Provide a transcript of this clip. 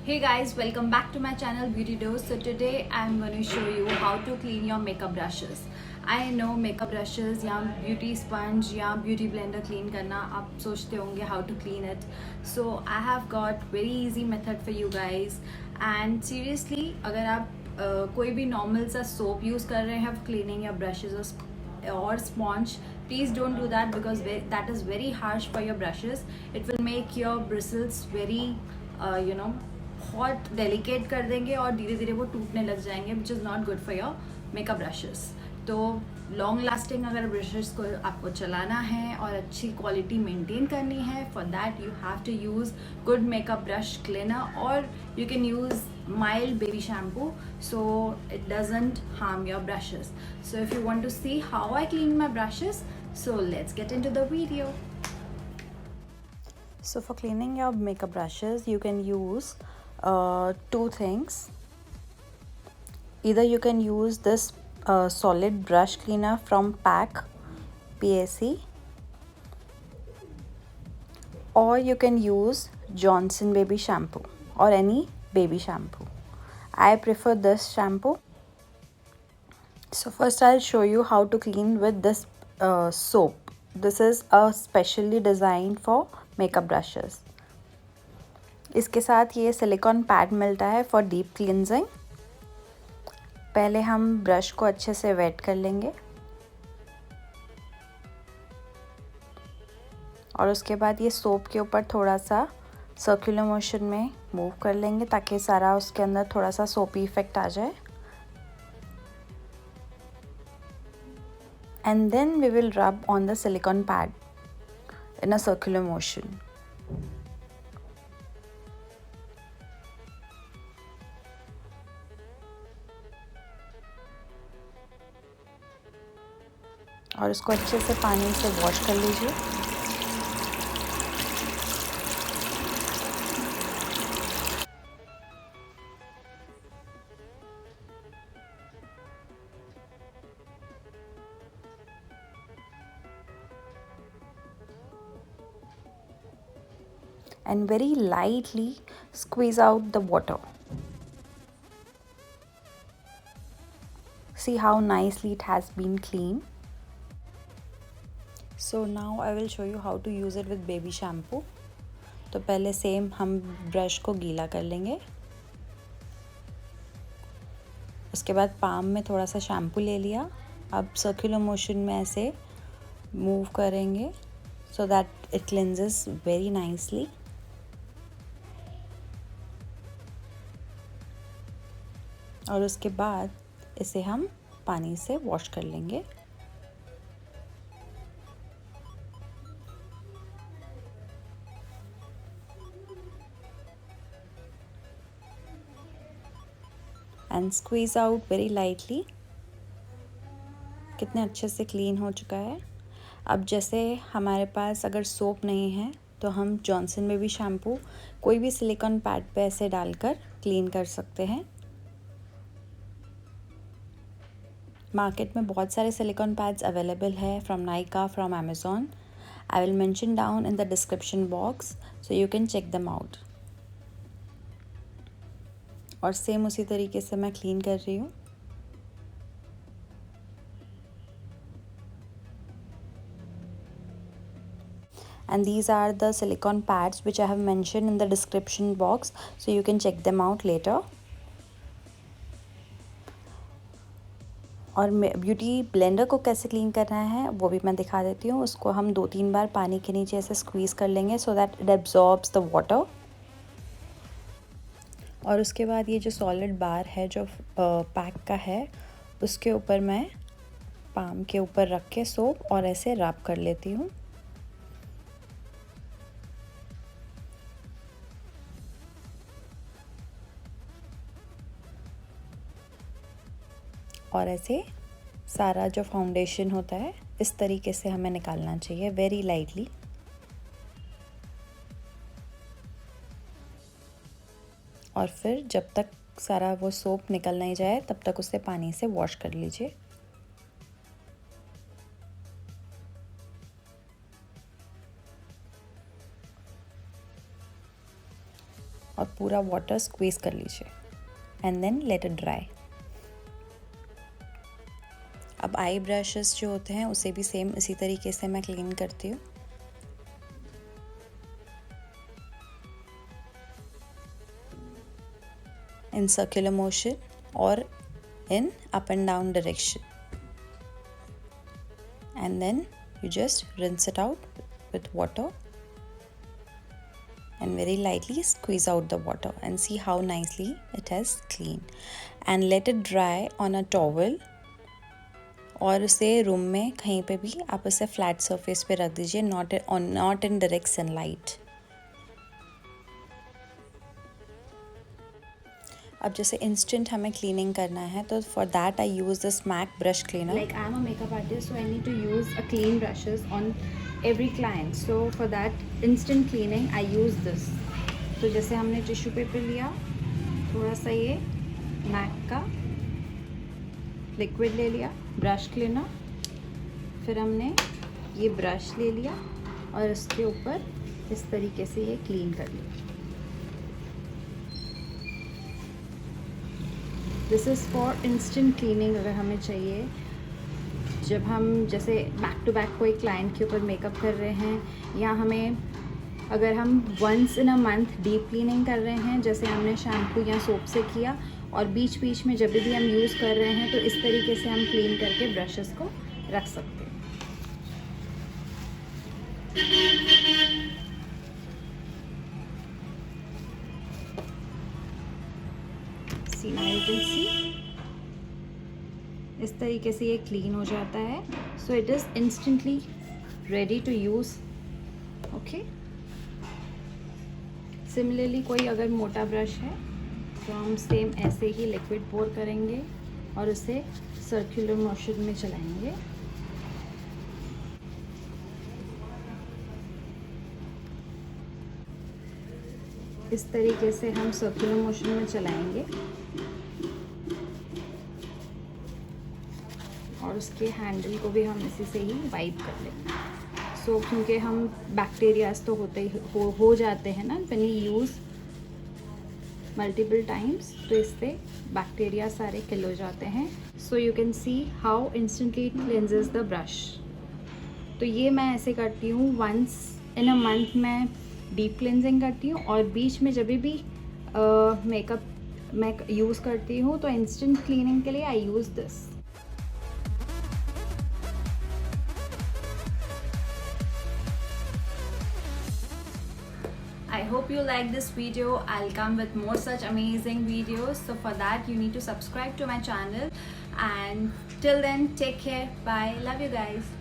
Hey guys, welcome back to my channel Beauty Dose. So today I'm going to show you how to clean your makeup brushes. I know makeup brushes या beauty sponge या beauty blender clean करना आप सोचते होंगे how to clean it. So I have got very easy method for you guys. And seriously, अगर आप कोई भी normal सा soap use कर रहे हैं for cleaning your brushes or sponge, please don't do that because that is very harsh for your brushes. It will make your bristles very बहुत delicate कर देंगे और धीरे धीरे वो टूटने लग जाएंगे which is not good for your makeup brushes. तो लॉन्ग लास्टिंग अगर ब्रशेस को आपको चलाना है और अच्छी क्वालिटी मेंटेन करनी है, for that you have to use good makeup brush cleaner और you can use mild baby shampoo so it doesn't harm your brushes. So if you want to see how I clean my brushes, so let's get into the video. So for cleaning your makeup brushes you can use two things. Either you can use this solid brush cleaner from PAC, or you can use Johnson baby shampoo or any baby shampoo. I prefer this shampoo. So first I'll show you how to clean with this soap. This is a specially designed for makeup brushes. इसके साथ ये silicon pad मिलता है for deep cleansing. पहले हम brush को अच्छे से वेट कर लेंगे और उसके बाद ये सोप के ऊपर थोड़ा सा सर्कुलर मोशन में मूव कर लेंगे ताकि सारा उसके अंदर थोड़ा सा सोपी इफेक्ट आ जाए. And then we will rub on the silicone pad in a circular motion. और इसको अच्छे से पानी से वॉश कर लीजिए. And very lightly squeeze out the water. See how nicely it has been cleaned. So now I will show you how to use it with baby shampoo. तो पहले सेम हम ब्रश को गीला कर लेंगे. उसके बाद पाम में थोड़ा सा शैम्पू ले लिया. अब सर्कुलर मोशन में ऐसे मूव करेंगे so that it cleanses very nicely. और उसके बाद इसे हम पानी से वॉश कर लेंगे. And squeeze out very lightly. कितने अच्छे से क्लीन हो चुका है. अब जैसे हमारे पास अगर सोप नहीं है तो हम जॉनसन बेबी शैम्पू कोई भी सिलिकॉन पैड पे ऐसे डालकर क्लीन कर सकते हैं. मार्केट में बहुत सारे सिलिकॉन पैड्स अवेलेबल है from Nykaa, from Amazon. I will mention down in the description box so you can check them out. और सेम उसी तरीके से मैं क्लीन कर रही हूँ. And these are the silicone pads which I have mentioned in the description box, so you can check them out later. और beauty blender को कैसे क्लीन करना है वो भी मैं दिखा देती हूँ. उसको हम 2-3 बार पानी के नीचे ऐसे स्क्वीज़ कर लेंगे so that it absorbs the water. और उसके बाद ये जो सॉलिड बार है जो पैक का है उसके ऊपर मैं पाम के ऊपर रख के सोप और ऐसे रब कर लेती हूँ. और ऐसे सारा जो फाउंडेशन होता है इस तरीके से हमें निकालना चाहिए वेरी लाइटली. और फिर जब तक सारा वो सोप निकल नहीं जाए तब तक उसे पानी से वॉश कर लीजिए. और पूरा वाटर स्क्वीज कर लीजिए and then let it dry. अब आई ब्रशेस जो होते हैं उसे भी सेम इसी तरीके से मैं क्लीन करती हूँ। इन सर्कुलर मोशन और in up and down direction, and then you just rinse it out with water and very lightly squeeze out the water and see how nicely it has cleaned, and let it dry on a towel और उसे room में कहीं पे भी आप उसे flat surface पे रख दीजिए, नॉट इन डायरेक्ट सनलाइट। अब जैसे इंस्टेंट हमें क्लीनिंग करना है तो for that I use the smack brush cleaner. Like I am a makeup artist, so I need to use a clean brushes on every client, so for that instant cleaning I use this. तो जैसे हमने tissue paper लिया, थोड़ा सा ये Mac का liquid ले लिया, ब्रश क्लीनर, फिर हमने ये ब्रश ले लिया और इसके ऊपर इस तरीके से ये क्लीन कर लिया। This is for instant cleaning. अगर हमें चाहिए जब हम जैसे बैक टू बैक कोई क्लाइंट के ऊपर मेकअप कर रहे हैं, या हमें अगर हम once in a month deep cleaning कर रहे हैं, जैसे हमने शैम्पू या सोप से किया, और बीच बीच में जब भी हम यूज़ कर रहे हैं तो इस तरीके से हम क्लीन करके ब्रशेस को रख सकते हैं। See now you can see, इस तरीके से ये क्लीन हो जाता है। So it is instantly ready to use. Okay, similarly कोई अगर मोटा ब्रश है तो हम सेम ऐसे ही लिक्विड पोर करेंगे और उसे सर्कुलर मोशन में चलाएंगे। इस तरीके से हम सर्कुलर मोशन में चलाएंगे और उसके हैंडल को भी हम इसी से ही वाइप कर लेंगे। सो क्योंकि हम बैक्टीरियाज तो होते ही हो जाते हैं ना when you use multiple times, तो इससे बैक्टीरिया सारे किल हो जाते हैं। सो you can see how instantly it cleanses the brush. तो ये मैं ऐसे करती हूँ, वंस इन अ मंथ मैं डीप क्लेंजिंग करती हूँ, और बीच में जब भी मेकअप मैं यूज़ करती हूँ तो इंस्टेंट क्लीनिंग के लिए I use this. I hope you like this video. I'll come with more such amazing videos. So for that you need to subscribe to my channel, and till then take care. Bye. Love you guys.